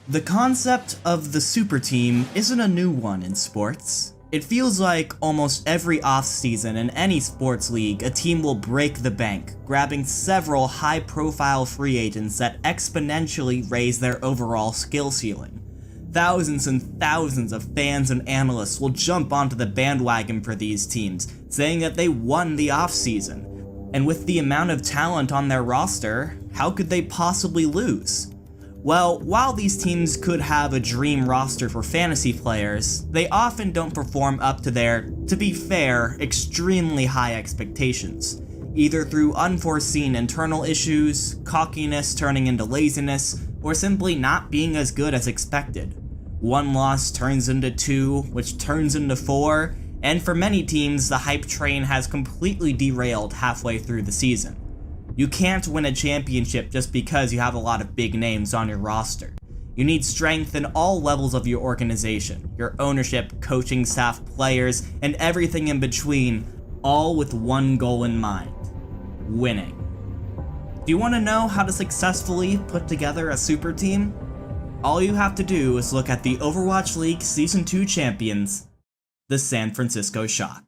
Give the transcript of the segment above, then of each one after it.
The concept of the super team isn't a new one in sports. It feels like almost every offseason in any sports league, a team will break the bank, grabbing several high-profile free agents that exponentially raise their overall skill ceiling. Thousands and thousands of fans and analysts will jump onto the bandwagon for these teams, saying that they won the offseason. And with the amount of talent on their roster, how could they possibly lose? Well, while these teams could have a dream roster for fantasy players, they often don't perform up to their, to be fair, extremely high expectations, either through unforeseen internal issues, cockiness turning into laziness, or simply not being as good as expected. One loss turns into two, which turns into four, and for many teams, the hype train has completely derailed halfway through the season. You can't win a championship just because you have a lot of big names on your roster. You need strength in all levels of your organization, your ownership, coaching staff, players, and everything in between, all with one goal in mind: winning. Do you want to know how to successfully put together a super team? All you have to do is look at the Overwatch League Season 2 champions, the San Francisco Shock.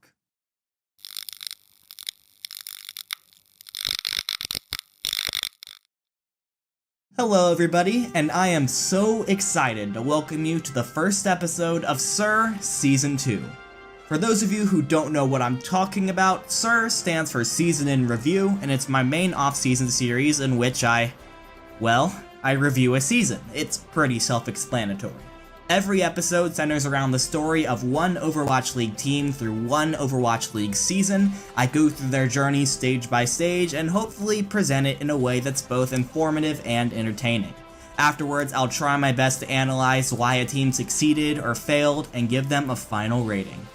Hello everybody, and I am so excited to welcome you to the first episode of SiR Season 2. For those of you who don't know what I'm talking about, SiR stands for Season in Review, and it's my main off-season series in which I review a season. It's pretty self-explanatory. Every episode centers around the story of one Overwatch League team through one Overwatch League season. I go through their journey stage by stage and hopefully present it in a way that's both informative and entertaining. Afterwards, I'll try my best to analyze why a team succeeded or failed and give them a final rating.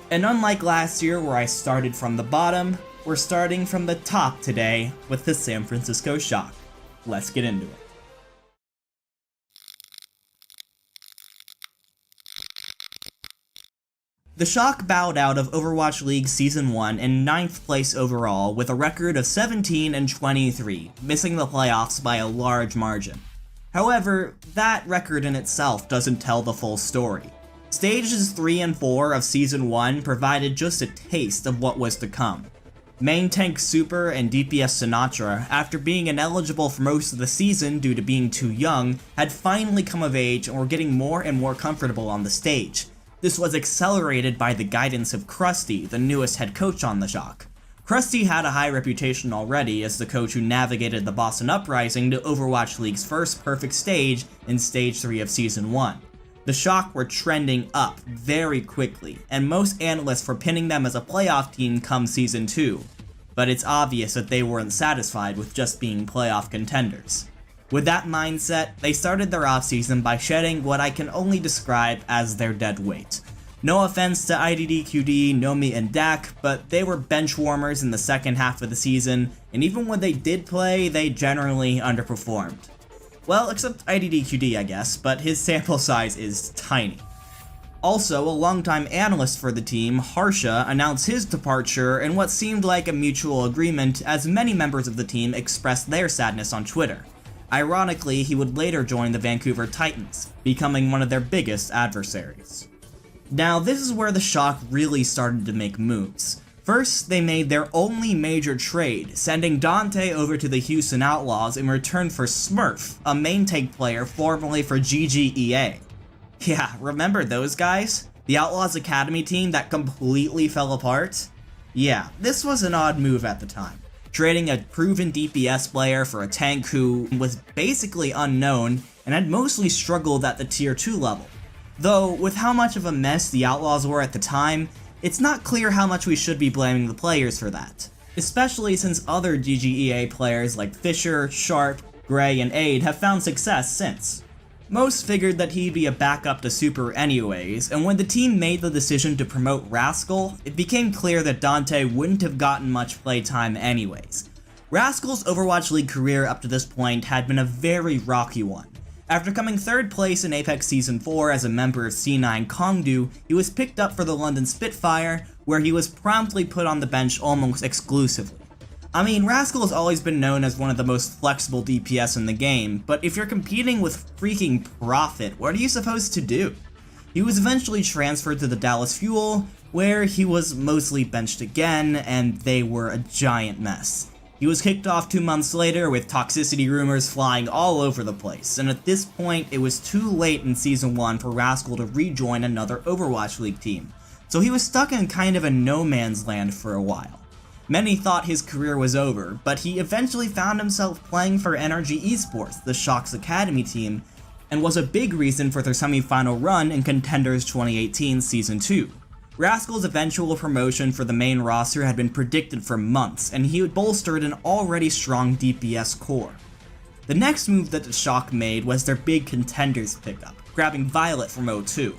And unlike last year where I started from the bottom, we're starting from the top today with the San Francisco Shock. Let's get into it. The Shock bowed out of Overwatch League Season 1 in 9th place overall with a record of 17-23, missing the playoffs by a large margin. However, that record in itself doesn't tell the full story. Stages 3 and 4 of Season 1 provided just a taste of what was to come. Main Tank Super and DPS Sinatra, after being ineligible for most of the season due to being too young, had finally come of age and were getting more and more comfortable on the stage. This was accelerated by the guidance of Krusty, the newest head coach on the Shock. Krusty had a high reputation already as the coach who navigated the Boston Uprising to Overwatch League's first perfect stage in Stage 3 of Season 1. The Shock were trending up very quickly, and most analysts were pinning them as a playoff team come Season 2, but it's obvious that they weren't satisfied with just being playoff contenders. With that mindset, they started their offseason by shedding what I can only describe as their dead weight. No offense to IDDQD, Nomi, and Dak, but they were bench warmers in the second half of the season, and even when they did play, they generally underperformed. Well, except IDDQD, I guess, but his sample size is tiny. Also, a longtime analyst for the team, Harsha, announced his departure in what seemed like a mutual agreement as many members of the team expressed their sadness on Twitter. Ironically, he would later join the Vancouver Titans, becoming one of their biggest adversaries. Now, this is where the Shock really started to make moves. First, they made their only major trade, sending Dante over to the Houston Outlaws in return for Smurf, a main tank player formerly for GGEA. Yeah, remember those guys? The Outlaws Academy team that completely fell apart? Yeah, this was an odd move at the time. Trading a proven DPS player for a tank who was basically unknown and had mostly struggled at the Tier 2 level. Though, with how much of a mess the Outlaws were at the time, it's not clear how much we should be blaming the players for that. Especially since other GGEA players like Fisher, Sharp, Gray, and Aid have found success since. Most figured that he'd be a backup to Super anyways, and when the team made the decision to promote Rascal, it became clear that Dante wouldn't have gotten much playtime anyways. Rascal's Overwatch League career up to this point had been a very rocky one. After coming 3rd place in Apex Season 4 as a member of C9 Kongdu, he was picked up for the London Spitfire, where he was promptly put on the bench almost exclusively. I mean, Rascal has always been known as one of the most flexible DPS in the game, but if you're competing with freaking Profit, what are you supposed to do? He was eventually transferred to the Dallas Fuel, where he was mostly benched again, and they were a giant mess. He was kicked off 2 months later with toxicity rumors flying all over the place, and at this point it was too late in Season 1 for Rascal to rejoin another Overwatch League team, so he was stuck in kind of a no man's land for a while. Many thought his career was over, but he eventually found himself playing for Energy Esports, the Shock's Academy team, and was a big reason for their semi-final run in Contenders 2018 Season 2. Rascal's eventual promotion for the main roster had been predicted for months, and he had bolstered an already strong DPS core. The next move that the Shock made was their big Contenders pickup, grabbing Violet from O2.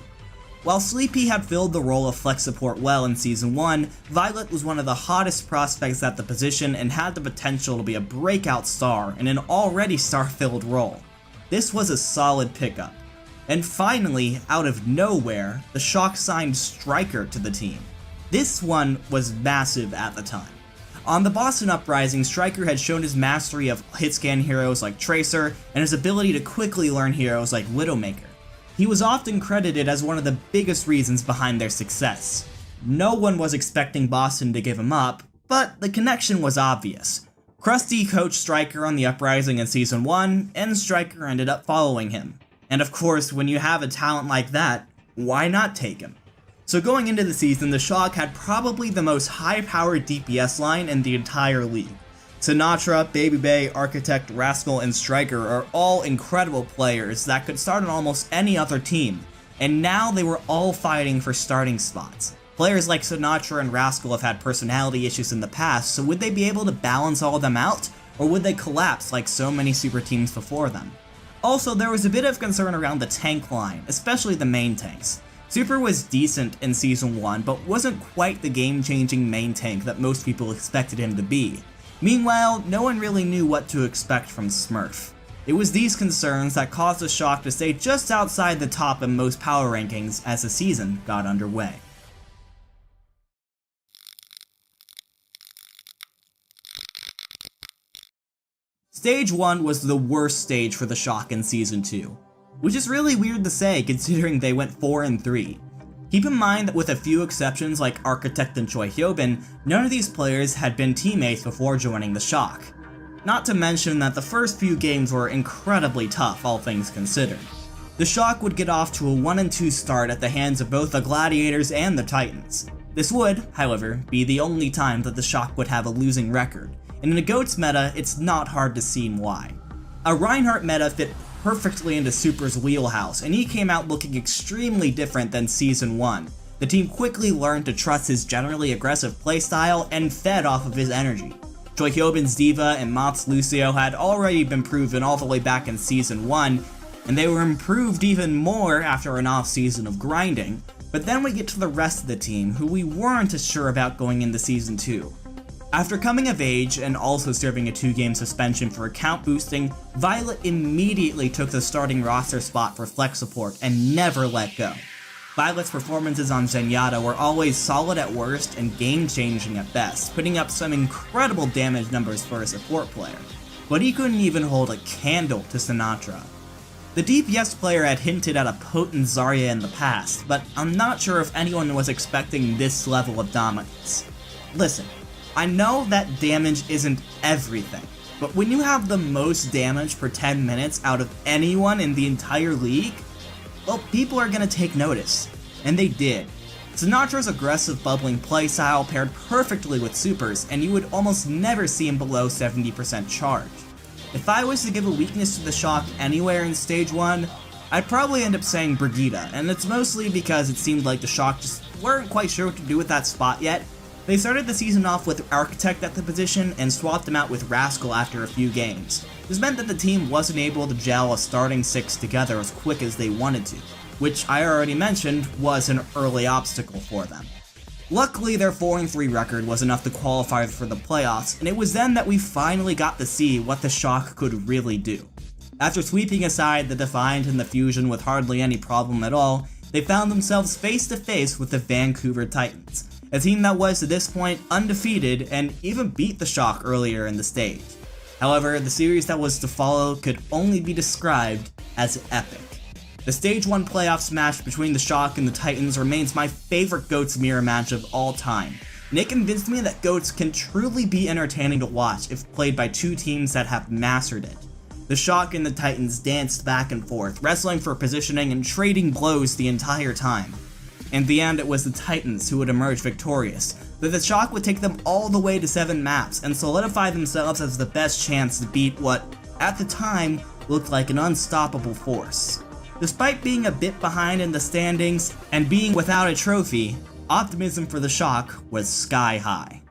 While Sleepy had filled the role of flex support well in Season 1, Violet was one of the hottest prospects at the position and had the potential to be a breakout star in an already star-filled role. This was a solid pickup. And finally, out of nowhere, the Shock signed Striker to the team. This one was massive at the time. On the Boston Uprising, Striker had shown his mastery of hitscan heroes like Tracer and his ability to quickly learn heroes like Widowmaker. He was often credited as one of the biggest reasons behind their success. No one was expecting Boston to give him up, but the connection was obvious. Krusty coached Striker on the Uprising in Season 1, and Striker ended up following him. And of course, when you have a talent like that, why not take him? So going into the season, the Shock had probably the most high-powered DPS line in the entire league. Sinatra, Baby Bay, Architect, Rascal, and Striker are all incredible players that could start on almost any other team, and now they were all fighting for starting spots. Players like Sinatra and Rascal have had personality issues in the past, so would they be able to balance all of them out, or would they collapse like so many super teams before them? Also, there was a bit of concern around the tank line, especially the main tanks. Super was decent in Season 1, but wasn't quite the game-changing main tank that most people expected him to be. Meanwhile, no one really knew what to expect from Smurf. It was these concerns that caused the Shock to stay just outside the top in most power rankings as the season got underway. Stage 1 was the worst stage for the Shock in Season 2, which is really weird to say considering they went 4-3. Keep in mind that with a few exceptions like Architect and Choi Hyobin, none of these players had been teammates before joining the Shock. Not to mention that the first few games were incredibly tough, all things considered. The Shock would get off to a 1-2 start at the hands of both the Gladiators and the Titans. This would, however, be the only time that the Shock would have a losing record, and in a GOATS meta, it's not hard to see why. A Reinhardt meta fit perfectly into Super's wheelhouse, and he came out looking extremely different than Season 1. The team quickly learned to trust his generally aggressive playstyle and fed off of his energy. Choi Hyobin's D.Va and Mott's Lucio had already been proven all the way back in Season 1, and they were improved even more after an off-season of grinding, but then we get to the rest of the team, who we weren't as sure about going into Season 2. After coming of age and also serving a 2-game suspension for account boosting, Violet immediately took the starting roster spot for flex support and never let go. Violet's performances on Zenyatta were always solid at worst and game-changing at best, putting up some incredible damage numbers for a support player, but he couldn't even hold a candle to Sinatra. The DPS player had hinted at a potent Zarya in the past, but I'm not sure if anyone was expecting this level of dominance. Listen, I know that damage isn't everything, but when you have the most damage per 10 minutes out of anyone in the entire league, well, people are gonna take notice. And they did. Sinatra's aggressive bubbling playstyle paired perfectly with Super's, and you would almost never see him below 70% charge. If I was to give a weakness to the Shock anywhere in Stage 1, I'd probably end up saying Brigitte, and it's mostly because it seemed like the Shock just weren't quite sure what to do with that spot yet. They started the season off with Architect at the position and swapped him out with Rascal after a few games. This meant that the team wasn't able to gel a starting 6 together as quick as they wanted to, which I already mentioned was an early obstacle for them. Luckily, their 4-3 record was enough to qualify for the playoffs, and it was then that we finally got to see what the Shock could really do. After sweeping aside the Defiant and the Fusion with hardly any problem at all, they found themselves face to face with the Vancouver Titans. a team that was to this point undefeated and even beat the Shock earlier in the stage. However, the series that was to follow could only be described as epic. The Stage 1 playoffs match between the Shock and the Titans remains my favorite GOATS mirror match of all time, and it convinced me that GOATS can truly be entertaining to watch if played by two teams that have mastered it. The Shock and the Titans danced back and forth, wrestling for positioning and trading blows the entire time. In the end, it was the Titans who would emerge victorious, but the Shock would take them all the way to 7 maps and solidify themselves as the best chance to beat what, at the time, looked like an unstoppable force. Despite being a bit behind in the standings and being without a trophy, optimism for the Shock was sky high.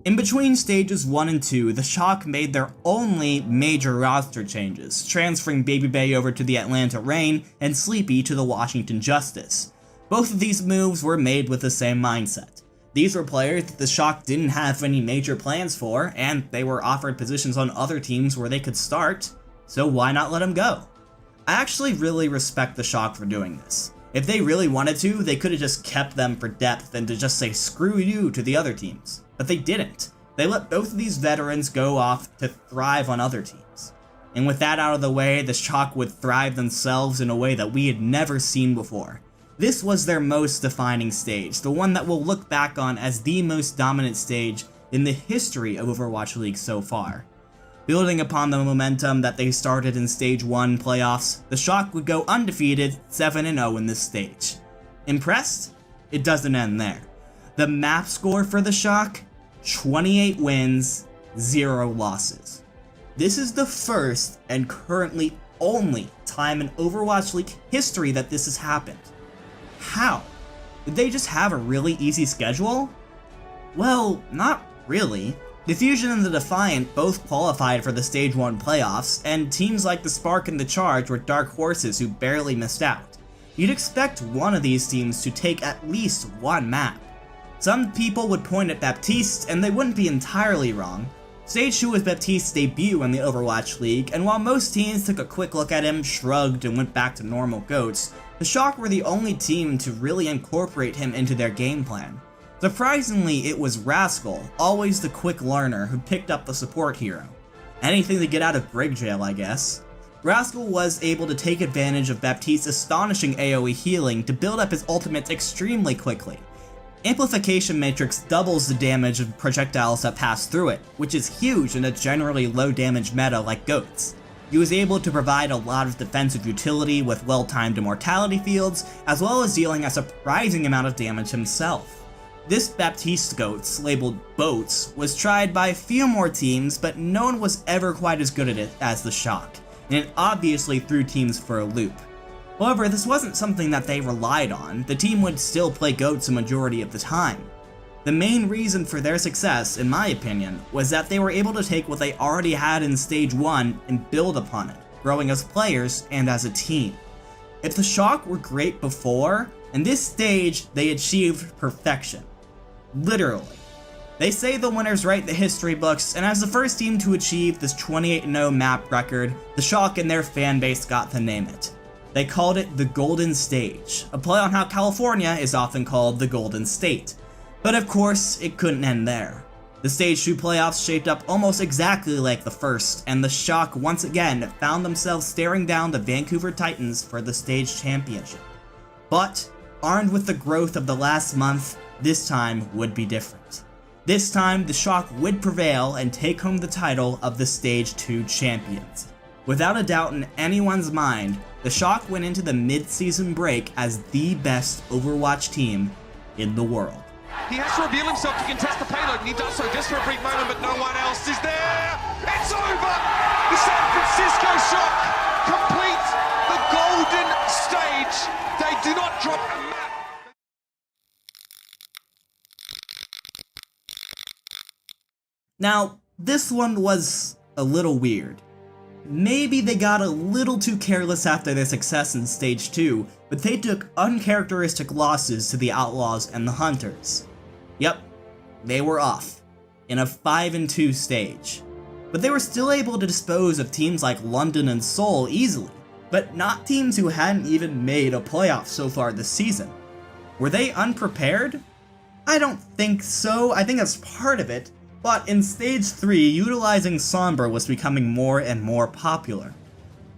In between stages 1 and 2, the Shock made their only major roster changes, transferring Baby Bay over to the Atlanta Reign and Sleepy to the Washington Justice. Both of these moves were made with the same mindset. These were players that the Shock didn't have any major plans for, and they were offered positions on other teams where they could start, so why not let them go? I actually really respect the Shock for doing this. If they really wanted to, they could have just kept them for depth and to just say screw you to the other teams. But they didn't. They let both of these veterans go off to thrive on other teams. And with that out of the way, the Shock would thrive themselves in a way that we had never seen before. This was their most defining stage, the one that we'll look back on as the most dominant stage in the history of Overwatch League so far. Building upon the momentum that they started in Stage 1 playoffs, the Shock would go undefeated 7-0 in this stage. Impressed? It doesn't end there. The map score for the Shock? 28 wins, 0 losses. This is the first and currently only time in Overwatch League history that this has happened. How? Did they just have a really easy schedule? Well, not really. The Fusion and the Defiant both qualified for the Stage 1 playoffs, and teams like the Spark and the Charge were dark horses who barely missed out. You'd expect one of these teams to take at least one map. Some people would point at Baptiste, and they wouldn't be entirely wrong. Stage 2 was Baptiste's debut in the Overwatch League, and while most teams took a quick look at him, shrugged, and went back to normal GOATs, the Shock were the only team to really incorporate him into their game plan. Surprisingly, it was Rascal, always the quick learner, who picked up the support hero. Anything to get out of Brig Jail, I guess. Rascal was able to take advantage of Baptiste's astonishing AoE healing to build up his ultimates extremely quickly. Amplification Matrix doubles the damage of projectiles that pass through it, which is huge in a generally low damage meta like GOATs. He was able to provide a lot of defensive utility with well-timed immortality fields, as well as dealing a surprising amount of damage himself. This Baptiste GOATs, labeled Boats, was tried by a few more teams, but no one was ever quite as good at it as the Shock, and it obviously threw teams for a loop. However, this wasn't something that they relied on. The team would still play GOATs a majority of the time. The main reason for their success, in my opinion, was that they were able to take what they already had in Stage 1 and build upon it, growing as players and as a team. If the Shock were great before, in this stage they achieved perfection. Literally. They say the winners write the history books, and as the first team to achieve this 28-0 map record, the Shock and their fanbase got to name it. They called it the Golden Stage, a play on how California is often called the Golden State. But of course, it couldn't end there. The Stage 2 playoffs shaped up almost exactly like the first, and the Shock once again found themselves staring down the Vancouver Titans for the Stage Championship. But, armed with the growth of the last month, this time would be different. This time, the Shock would prevail and take home the title of the Stage 2 champions. Without a doubt in anyone's mind, the Shock went into the mid-season break as the best Overwatch team in the world. He has to reveal himself to contest the payload, and he does so just for a brief moment, but no one else is there! It's over! The San Francisco Shock complete the Golden Stage! They do not drop a map! Now, this one was a little weird. Maybe they got a little too careless after their success in Stage 2, but they took uncharacteristic losses to the Outlaws and the Hunters. Yep, they were off, in a 5-2 stage. But they were still able to dispose of teams like London and Seoul easily, but not teams who hadn't even made a playoff so far this season. Were they unprepared? I don't think so. I think that's part of it, but in Stage 3, utilizing Sombra was becoming more and more popular.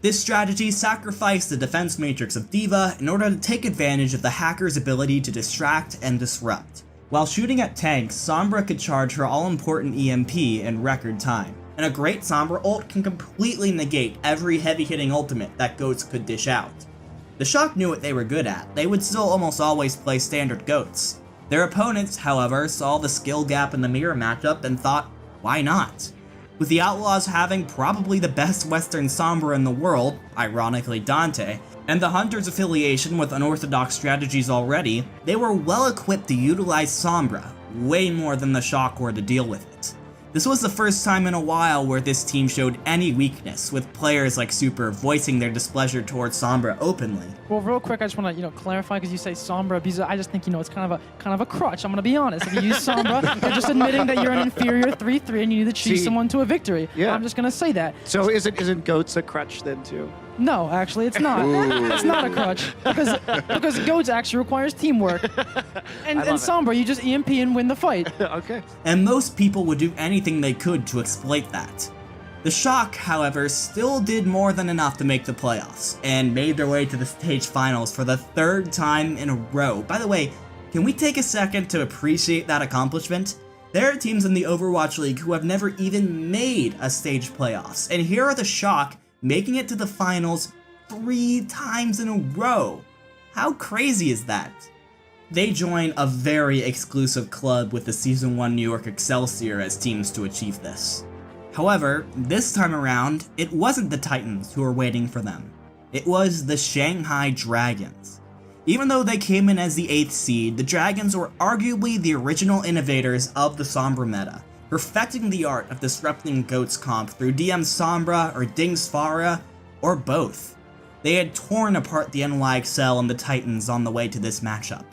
This strategy sacrificed the defense matrix of D.Va in order to take advantage of the hacker's ability to distract and disrupt. While shooting at tanks, Sombra could charge her all-important EMP in record time, and a great Sombra ult can completely negate every heavy-hitting ultimate that GOATs could dish out. The Shock knew what they were good at. They would still almost always play standard GOATs. Their opponents, however, saw the skill gap in the mirror matchup and thought, why not? With the Outlaws having probably the best Western Sombra in the world, ironically Dante, and the Hunters' affiliation with unorthodox strategies already, they were well equipped to utilize Sombra, way more than the Shock were to deal with it. This was the first time in a while where this team showed any weakness, with players like Super voicing their displeasure towards Sombra openly. Well, real quick, I just want to clarify, because you say Sombra, because I just think it's kind of a crutch. I'm gonna be honest. If you use Sombra, you're just admitting that you're an inferior 3-3 and you need to cheese someone to a victory. Yeah. I'm just gonna say that. So isn't GOATs a crutch then too? No, actually, it's not. It's not a crutch because GOATs actually requires teamwork. And Sombra, you just EMP and win the fight. Okay. And most people would do anything they could to exploit that. The Shock, however, still did more than enough to make the playoffs, and made their way to the stage finals for the third time in a row. By the way, can we take a second to appreciate that accomplishment? There are teams in the Overwatch League who have never even made a stage playoffs, and here are the Shock making it to the finals 3 times in a row. How crazy is that? They join a very exclusive club with the Season 1 New York Excelsior as teams to achieve this. However, this time around, it wasn't the Titans who were waiting for them. It was the Shanghai Dragons. Even though they came in as the 8th seed, the Dragons were arguably the original innovators of the Sombra meta, perfecting the art of disrupting GOATs comp through DM Sombra or Ding's Pharah, or both. They had torn apart the NYXL and the Titans on the way to this matchup.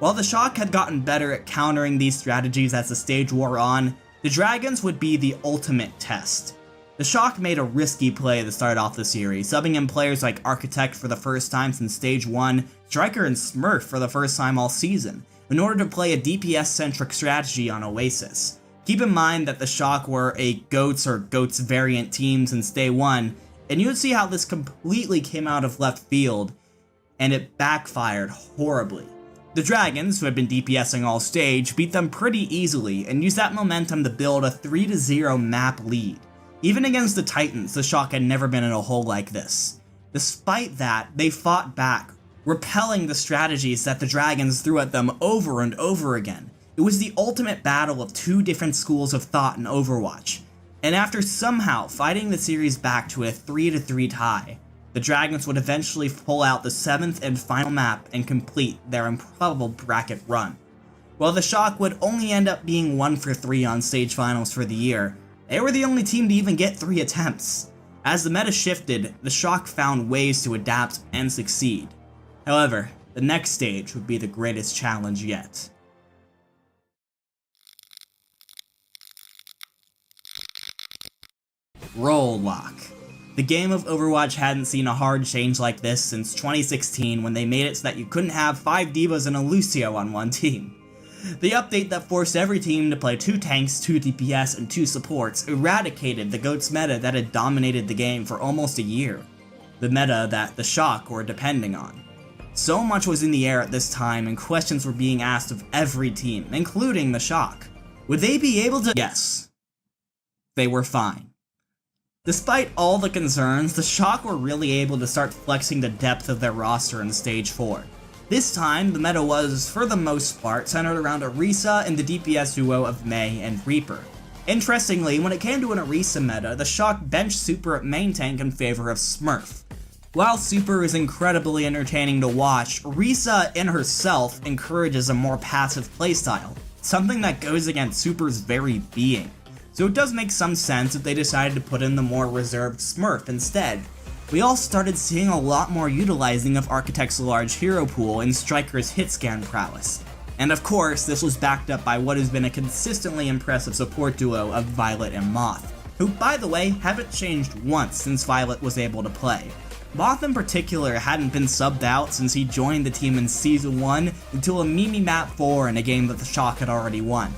While the Shock had gotten better at countering these strategies as the stage wore on, the Dragons would be the ultimate test. The Shock made a risky play to start off the series, subbing in players like Architect for the first time since Stage 1, Striker and Smurf for the first time all season, in order to play a DPS-centric strategy on Oasis. Keep in mind that the Shock were a GOATs or GOATs variant team since day 1, and you would see how this completely came out of left field, and it backfired horribly. The Dragons, who had been DPSing all stage, beat them pretty easily, and used that momentum to build a 3-0 map lead. Even against the Titans, the Shock had never been in a hole like this. Despite that, they fought back, repelling the strategies that the Dragons threw at them over and over again. It was the ultimate battle of 2 different schools of thought in Overwatch, and after somehow fighting the series back to a 3-3 tie, the Dragons would eventually pull out the 7th and final map and complete their improbable bracket run. While the Shock would only end up being 1 for 3 on stage finals for the year, they were the only team to even get 3 attempts. As the meta shifted, the Shock found ways to adapt and succeed. However, the next stage would be the greatest challenge yet. Role lock. The game of Overwatch hadn't seen a hard change like this since 2016 when they made it so that you couldn't have 5 divas and a Lucio on one team. The update that forced every team to play 2 tanks, 2 DPS, and 2 supports eradicated the GOATs meta that had dominated the game for almost a year. The meta that the Shock were depending on. So much was in the air at this time and questions were being asked of every team, including the Shock. Would they be able to? Yes. They were fine. Despite all the concerns, the Shock were really able to start flexing the depth of their roster in Stage 4. This time, the meta was, for the most part, centered around Orisa and the DPS duo of Mei and Reaper. Interestingly, when it came to an Orisa meta, the Shock benched Super at main tank in favor of Smurf. While Super is incredibly entertaining to watch, Orisa in herself encourages a more passive playstyle, something that goes against Super's very being. So it does make some sense if they decided to put in the more reserved Smurf instead. We all started seeing a lot more utilizing of Architect's large hero pool and Striker's hit scan prowess. And of course, this was backed up by what has been a consistently impressive support duo of Violet and Moth, who by the way haven't changed once since Violet was able to play. Moth in particular hadn't been subbed out since he joined the team in Season 1 until a Mimi Map 4 in a game that the Shock had already won.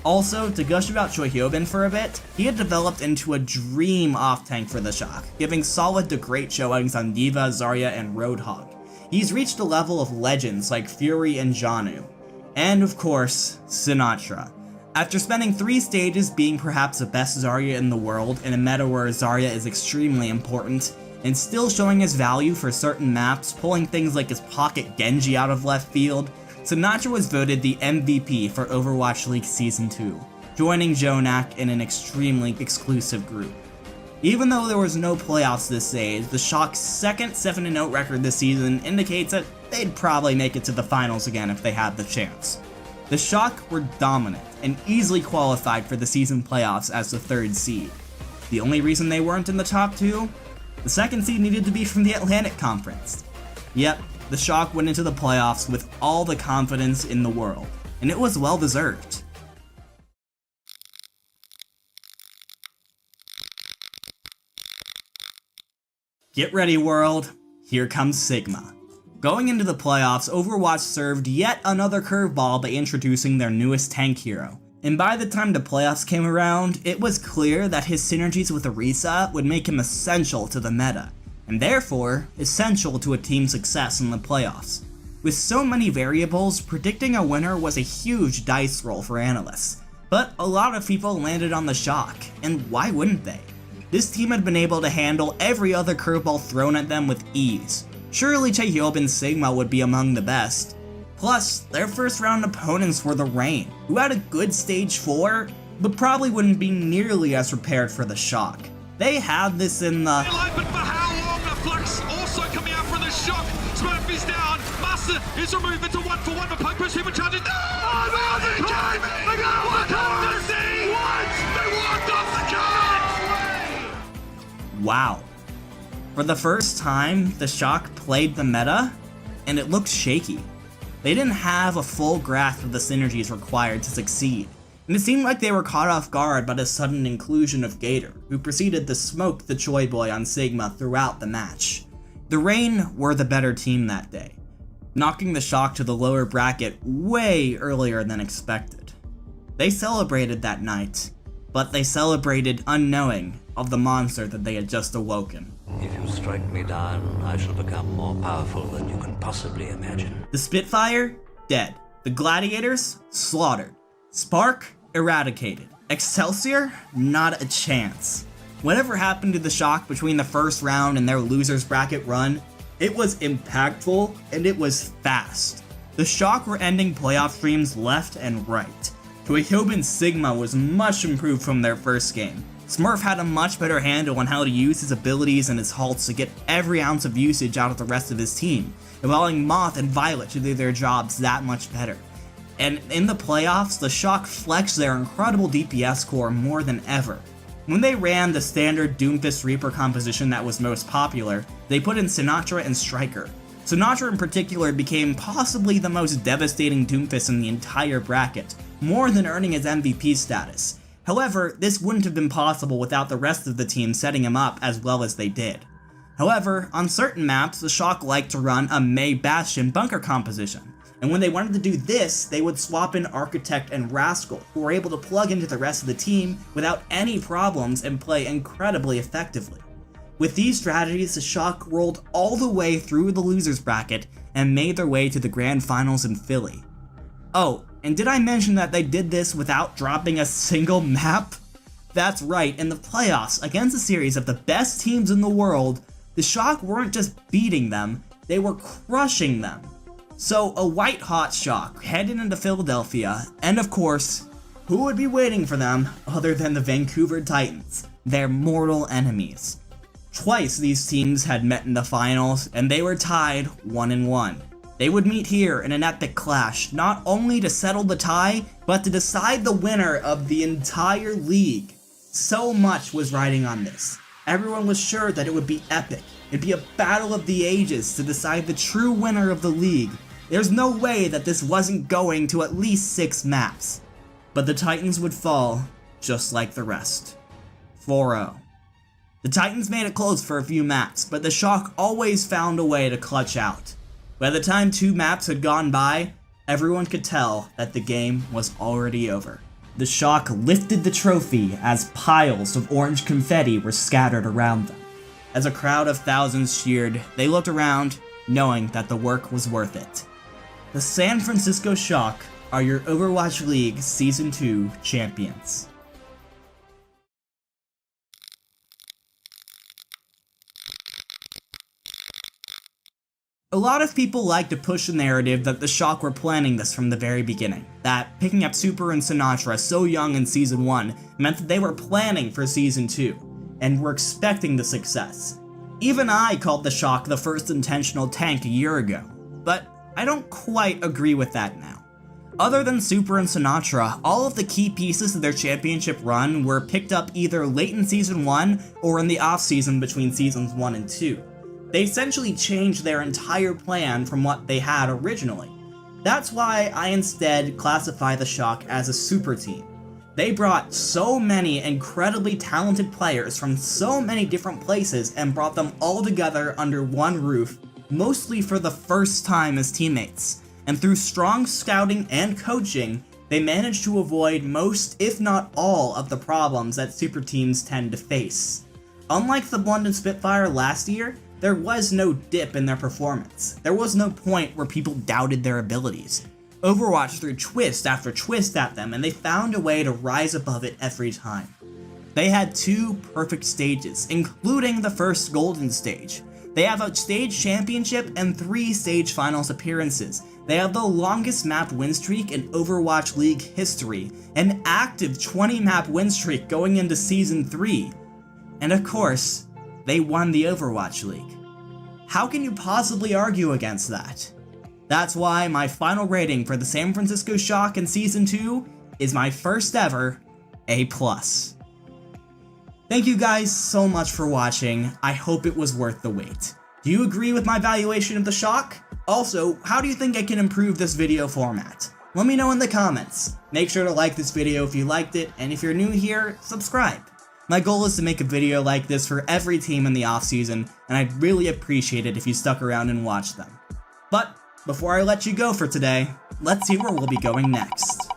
Also, to gush about Choi Hyobin for a bit, he had developed into a dream off-tank for the Shock, giving solid to great showings on D.Va, Zarya, and Roadhog. He's reached a level of legends like Fury and Janu. And of course, Sinatra. After spending 3 stages being perhaps the best Zarya in the world in a meta where Zarya is extremely important, and still showing his value for certain maps, pulling things like his pocket Genji out of left field, Sinatra was voted the MVP for Overwatch League Season 2, joining Jonak in an extremely exclusive group. Even though there was no playoffs this stage, the Shock's second 7-0 record this season indicates that they'd probably make it to the finals again if they had the chance. The Shock were dominant and easily qualified for the season playoffs as the 3rd seed. The only reason they weren't in the top 2? The 2nd seed needed to be from the Atlantic Conference. Yep, the Shock went into the playoffs with all the confidence in the world, and it was well deserved. Get ready, world, here comes Sigma. Going into the playoffs, Overwatch served yet another curveball by introducing their newest tank hero. And by the time the playoffs came around, it was clear that his synergies with Orisa would make him essential to the meta, and therefore, essential to a team's success in the playoffs. With so many variables, predicting a winner was a huge dice roll for analysts. But a lot of people landed on the Shock, and why wouldn't they? This team had been able to handle every other curveball thrown at them with ease. Surely Choi Hyobin's Sigma would be among the best. Plus, their first round opponents were the Reign, who had a good stage 4, but probably wouldn't be nearly as prepared for the Shock. They had this in the... But for how long? The Flux also coming out from the Shock. Smurf is down. Master is removed into 1-for-1, but Poke push him and charges. No! Oh, they got walked off the sea! What? They walked off the card! Wow. For the first time, the Shock played the meta, and it looked shaky. They didn't have a full grasp of the synergies required to succeed, and it seemed like they were caught off guard by the sudden inclusion of Gator, who proceeded to smoke the Choi Boy on Sigma throughout the match. The Reign were the better team that day, knocking the Shock to the lower bracket way earlier than expected. They celebrated that night, but they celebrated unknowing of the monster that they had just awoken. If you strike me down, I shall become more powerful than you can possibly imagine. The Spitfire? Dead. The Gladiators? Slaughtered. Spark? Eradicated. Excelsior? Not a chance. Whatever happened to the Shock between the first round and their losers bracket run, it was impactful and it was fast. The Shock were ending playoff streams left and right. Choi Hyobin's Sigma was much improved from their first game. Smurf had a much better handle on how to use his abilities and his halts to get every ounce of usage out of the rest of his team, allowing Moth and Violet to do their jobs that much better. And in the playoffs, the Shock flexed their incredible DPS core more than ever. When they ran the standard Doomfist Reaper composition that was most popular, they put in Sinatra and Striker. Sinatra in particular became possibly the most devastating Doomfist in the entire bracket, more than earning his MVP status. However, this wouldn't have been possible without the rest of the team setting him up as well as they did. However, on certain maps, the Shock liked to run a Mei Bastion bunker composition, and when they wanted to do this, they would swap in Architect and Rascal, who were able to plug into the rest of the team without any problems and play incredibly effectively. With these strategies, the Shock rolled all the way through the losers bracket and made their way to the grand finals in Philly. Oh, and did I mention that they did this without dropping a single map? That's right, in the playoffs, against a series of the best teams in the world, the Shock weren't just beating them, they were crushing them. So a white-hot Shock headed into Philadelphia, and of course, who would be waiting for them other than the Vancouver Titans, their mortal enemies? Twice these teams had met in the finals, and they were tied 1-1. They would meet here in an epic clash, not only to settle the tie, but to decide the winner of the entire league. So much was riding on this. Everyone was sure that it would be epic. It'd be a battle of the ages to decide the true winner of the league. There's no way that this wasn't going to at least 6 maps. But the Titans would fall, just like the rest. 4-0. The Titans made it close for a few maps, but the Shock always found a way to clutch out. By the time 2 maps had gone by, everyone could tell that the game was already over. The Shock lifted the trophy as piles of orange confetti were scattered around them. As a crowd of thousands cheered, they looked around, knowing that the work was worth it. The San Francisco Shock are your Overwatch League Season 2 champions. A lot of people like to push the narrative that the Shock were planning this from the very beginning, that picking up Super and Sinatra so young in Season 1 meant that they were planning for Season 2, and were expecting the success. Even I called the Shock the first intentional tank a year ago, but I don't quite agree with that now. Other than Super and Sinatra, all of the key pieces of their championship run were picked up either late in Season 1 or in the off-season between Seasons 1 and 2. They essentially changed their entire plan from what they had originally. That's why I instead classify the Shock as a super team. They brought so many incredibly talented players from so many different places and brought them all together under one roof, mostly for the first time as teammates. And through strong scouting and coaching, they managed to avoid most, if not all, of the problems that super teams tend to face. Unlike the London Spitfire last year, there was no dip in their performance. There was no point where people doubted their abilities. Overwatch threw twist after twist at them, and they found a way to rise above it every time. They had 2 perfect stages, including the first Golden Stage. They have a stage championship and 3 stage finals appearances. They have the longest map win streak in Overwatch League history, an active 20 map win streak going into Season 3. And of course, they won the Overwatch League. How can you possibly argue against that? That's why my final rating for the San Francisco Shock in Season 2 is my first ever A+. Thank you guys so much for watching. I hope it was worth the wait. Do you agree with my valuation of the Shock? Also, how do you think I can improve this video format? Let me know in the comments. Make sure to like this video if you liked it, and if you're new here, subscribe. My goal is to make a video like this for every team in the offseason, and I'd really appreciate it if you stuck around and watched them. But before I let you go for today, let's see where we'll be going next.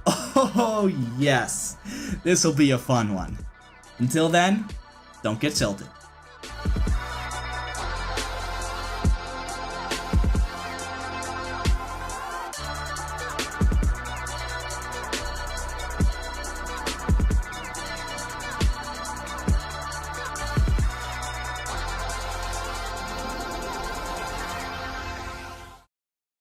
Oh yes, this will be a fun one. Until then, don't get tilted.